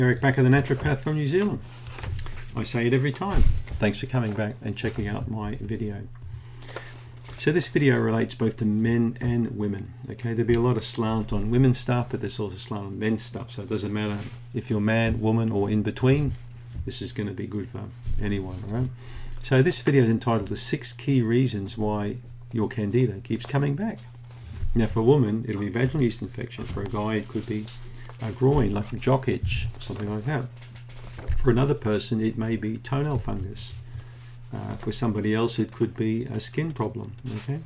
Eric Bakker, the naturopath from New Zealand. I say it every time. Thanks for coming back and checking out my video. So this video relates both to men and women. Okay, there'll be a lot of slant on women's stuff, but there's also slant on men's stuff. So it doesn't matter if you're man, woman, or in between. This is going to be good for anyone, all right? So this video is entitled "The 6 Key Reasons Why Your Candida Keeps Coming Back." Now, for a woman, it'll be vaginal yeast infection. For a guy, it could be a groin, like a jock itch, something like that. For another person, it may be toenail fungus. For somebody else, it could be a skin problem. Okay,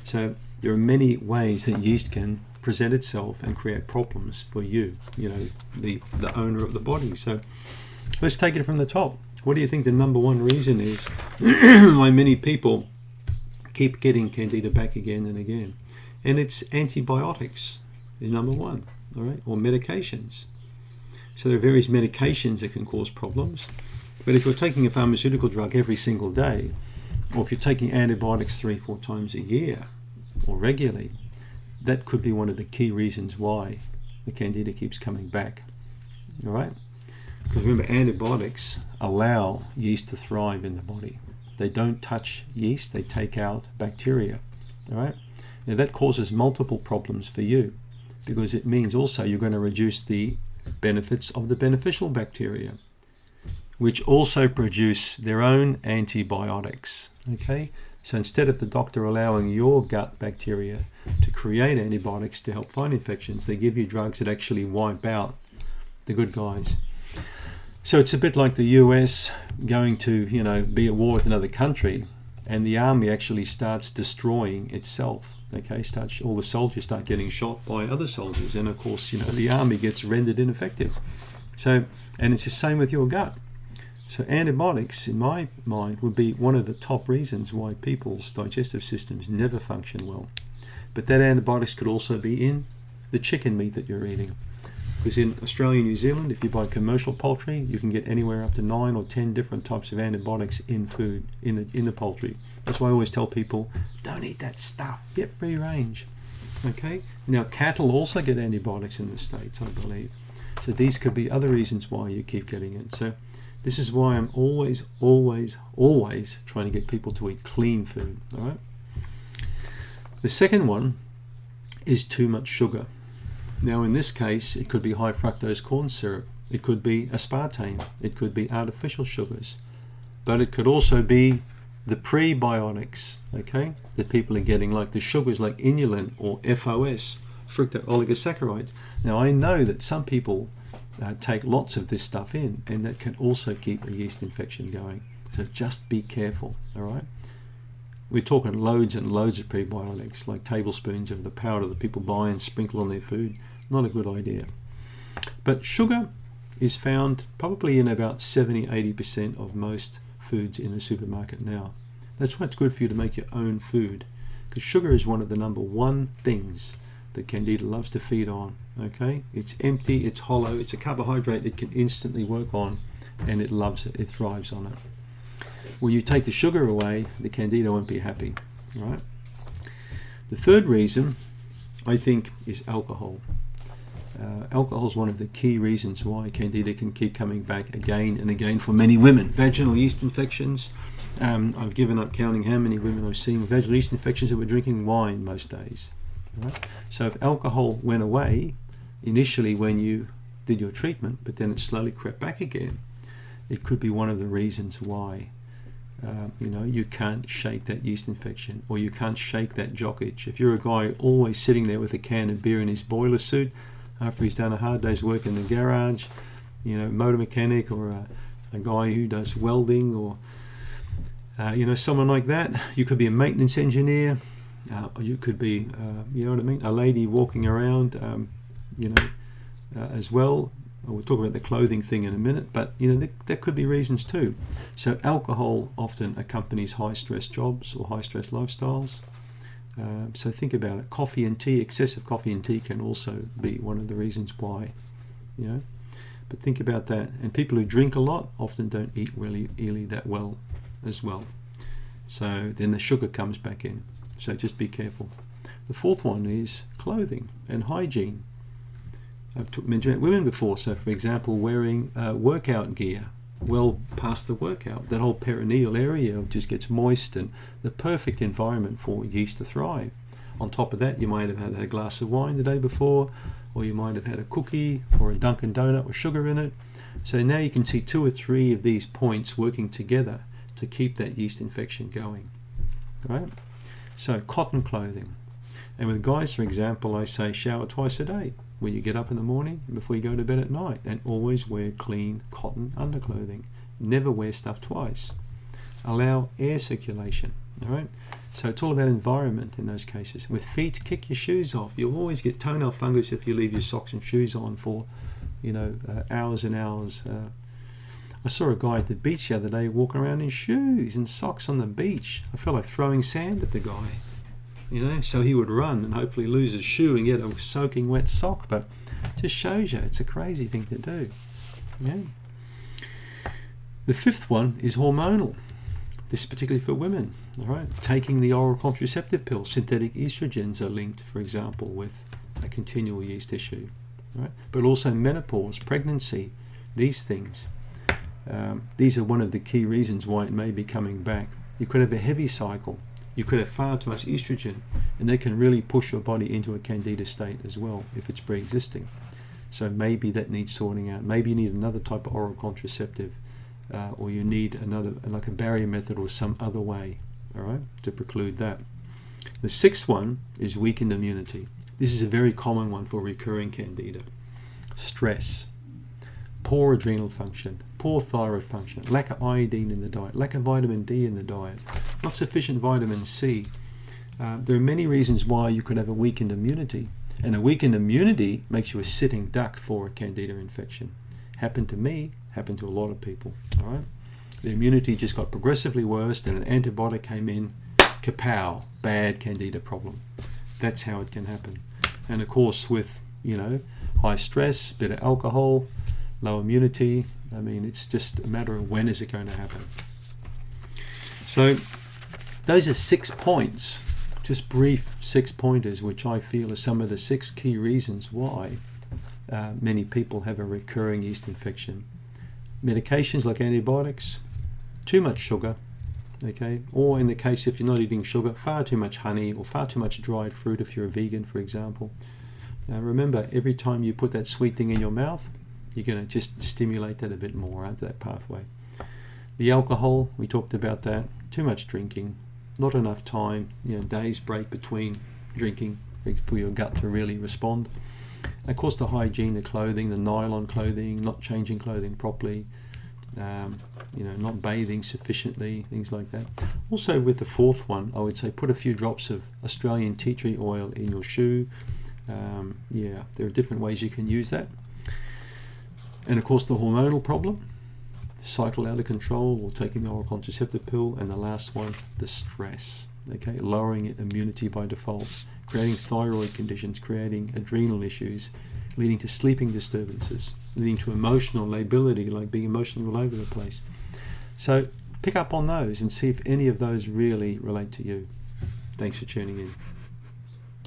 so there are many ways that yeast can present itself and create problems for you. You know, the owner of the body. So let's take it from the top. What do you think the number one reason is why many people keep getting Candida back again and again? And it's antibiotics is number one, all right, or medications. So there are various medications that can cause problems. But if you're taking a pharmaceutical drug every single day, or if you're taking antibiotics 3-4 times a year or regularly, that could be one of the key reasons why the Candida keeps coming back. All right? Because remember, antibiotics allow yeast to thrive in the body. They don't touch yeast, they take out bacteria. All right? Now that causes multiple problems for you, because it means also you're going to reduce the benefits of the beneficial bacteria, which also produce their own antibiotics. Okay, so instead of the doctor allowing your gut bacteria to create antibiotics to help fight infections, they give you drugs that actually wipe out the good guys. So it's a bit like the US going to, you know, be at war with another country, and the army actually starts destroying itself. Okay, all the soldiers start getting shot by other soldiers, and of course, you know, the army gets rendered ineffective. So, and it's the same with your gut. So antibiotics, in my mind, would be one of the top reasons why people's digestive systems never function well. But that antibiotics could also be in the chicken meat that you're eating. Because in Australia and New Zealand, if you buy commercial poultry, you can get anywhere up to 9 or 10 different types of antibiotics in food, in the poultry. That's why I always tell people, don't eat that stuff, get free range. Okay? Now cattle also get antibiotics in the States, I believe. So these could be other reasons why you keep getting it. So this is why I'm always trying to get people to eat clean food. All right. The second one is too much sugar. Now in this case, it could be high fructose corn syrup. It could be aspartame. It could be artificial sugars. But it could also be the prebiotics, okay, that people are getting, like the sugars like inulin or FOS, fructooligosaccharides. Now I know that some people take lots of this stuff in, and that can also keep a yeast infection going. So just be careful, all right? We're talking loads and loads of prebiotics, like tablespoons of the powder that people buy and sprinkle on their food. Not a good idea. But sugar is found probably in about 70-80% of most foods in the supermarket now. That's why it's good for you to make your own food, because sugar is one of the number one things that Candida loves to feed on. Okay, it's empty, it's hollow, it's a carbohydrate it can instantly work on, and it loves it, it thrives on it. When you take the sugar away, the Candida won't be happy. All right. The third reason, I think, is alcohol. Alcohol is one of the key reasons why Candida can keep coming back again and again for many women. Vaginal yeast infections. I've given up counting how many women I've seen with vaginal yeast infections that were drinking wine most days. Right? So if alcohol went away initially when you did your treatment, but then it slowly crept back again, it could be one of the reasons why you can't shake that yeast infection, or you can't shake that jock itch. If you're a guy always sitting there with a can of beer in his boiler suit after he's done a hard day's work in the garage, motor mechanic, or a guy who does welding, or someone like that, you could be a maintenance engineer. Or you could be, a lady walking around, as well. We'll talk about the clothing thing in a minute, but there could be reasons too. So alcohol often accompanies high stress jobs or high stress lifestyles. So think about it. Coffee and tea, excessive coffee and tea can also be one of the reasons why. But think about that. And people who drink a lot often don't eat really that well as well. So then the sugar comes back in. So just be careful. The fourth one is clothing and hygiene. I've mentioned about women before. So, for example, wearing workout gear well past the workout, that whole perineal area just gets moist and the perfect environment for yeast to thrive. On top of that, you might have had a glass of wine the day before, or you might have had a cookie or a Dunkin' Donut with sugar in it. So now you can see 2 or 3 of these points working together to keep that yeast infection going. Right? So cotton clothing. And with guys, for example, I say shower twice a day. When you get up in the morning, before you go to bed at night, and always wear clean cotton underclothing. Never wear stuff twice. Allow air circulation. All right. So it's all about environment in those cases. With feet, kick your shoes off. You'll always get toenail fungus if you leave your socks and shoes on for, hours and hours. I saw a guy at the beach the other day walking around in shoes and socks on the beach. I felt like throwing sand at the guy. So he would run and hopefully lose his shoe and get a soaking wet sock, but it just shows you it's a crazy thing to do. Yeah. The 5th one is hormonal. This is particularly for women. All right, taking the oral contraceptive pill. Synthetic estrogens are linked, for example, with a continual yeast issue. All right, but also menopause, pregnancy, these things. These are one of the key reasons why it may be coming back. You could have a heavy cycle. You could have far too much estrogen, and they can really push your body into a Candida state as well if it's pre-existing. So maybe that needs sorting out. Maybe you need another type of oral contraceptive, or you need another, like a barrier method or some other way, all right, to preclude that. The 6th one is weakened immunity. This is a very common one for recurring Candida. Stress, poor adrenal function, poor thyroid function, lack of iodine in the diet, lack of vitamin D in the diet, not sufficient vitamin C. There are many reasons why you could have a weakened immunity, and a weakened immunity makes you a sitting duck for a Candida infection. Happened to me, happened to a lot of people. All right, the immunity just got progressively worse, and an antibiotic came in, kapow, bad Candida problem. That's how it can happen. And of course, with high stress, bit of alcohol, low immunity, I mean, it's just a matter of when is it going to happen. So those are 6 points, just brief 6 pointers, which I feel are some of the 6 key reasons why many people have a recurring yeast infection. Medications like antibiotics, too much sugar, okay, or in the case if you're not eating sugar, far too much honey or far too much dried fruit if you're a vegan, for example. Now remember, every time you put that sweet thing in your mouth, you're going to just stimulate that a bit more, right, that pathway. The alcohol, we talked about that. Too much drinking, not enough time, days break between drinking for your gut to really respond. And of course, the hygiene, the clothing, the nylon clothing, not changing clothing properly, not bathing sufficiently, things like that. Also, with the 4th one, I would say put a few drops of Australian tea tree oil in your shoe. There are different ways you can use that. And of course, the hormonal problem, cycle out of control or taking the oral contraceptive pill. And the last one, the stress, okay, lowering immunity by default, creating thyroid conditions, creating adrenal issues, leading to sleeping disturbances, leading to emotional lability, like being emotionally all over the place. So pick up on those and see if any of those really relate to you. Thanks for tuning in.